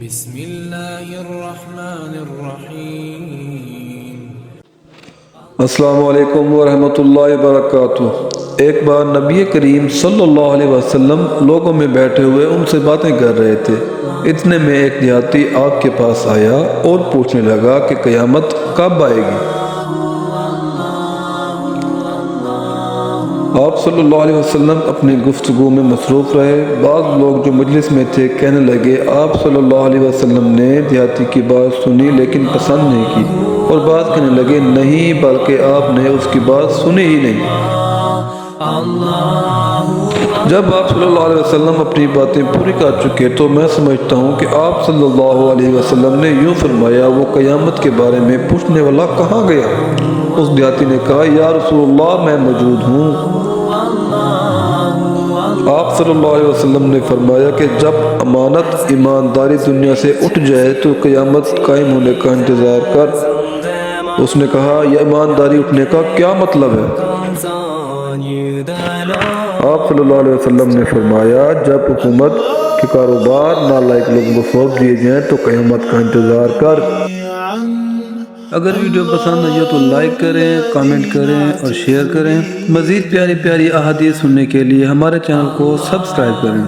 بسم اللہ الرحمن الرحیم۔ السلام علیکم ورحمۃ اللہ وبرکاتہ۔ ایک بار نبی کریم صلی اللہ علیہ وسلم لوگوں میں بیٹھے ہوئے ان سے باتیں کر رہے تھے۔ اتنے میں ایک دیہاتی آپ کے پاس آیا اور پوچھنے لگا کہ قیامت کب آئے گی؟ آپ صلی اللہ علیہ وسلم اپنی گفتگو میں مصروف رہے۔ بعض لوگ جو مجلس میں تھے کہنے لگے آپ صلی اللہ علیہ وسلم نے دیہاتی کی بات سنی لیکن پسند نہیں کی، اور بعض کہنے لگے نہیں بلکہ آپ نے اس کی بات سنی ہی نہیں۔ جب آپ صلی اللہ علیہ وسلم اپنی باتیں پوری کر چکے تو میں سمجھتا ہوں کہ آپ صلی اللہ علیہ وسلم نے یوں فرمایا وہ قیامت کے بارے میں پوچھنے والا کہاں گیا؟ اس دیہاتی نے کہا یا رسول اللہ میں موجود ہوں۔ آپ صلی اللہ علیہ وسلم نے فرمایا کہ جب امانت ایمانداری دنیا سے اٹھ جائے تو قیامت قائم ہونے کا انتظار کر۔ اس نے کہا یہ ایمانداری اٹھنے کا کیا مطلب ہے؟ آپ صلی اللہ علیہ وسلم نے فرمایا جب حکومت کے کاروبار نالائق لوگوں کو سونپ دیے جائیں تو قیامت کا انتظار کر۔ اگر ویڈیو پسند آئی تو لائک کریں، کامنٹ کریں اور شیئر کریں۔ مزید پیاری پیاری احادیث سننے کے لیے ہمارے چینل کو سبسکرائب کریں۔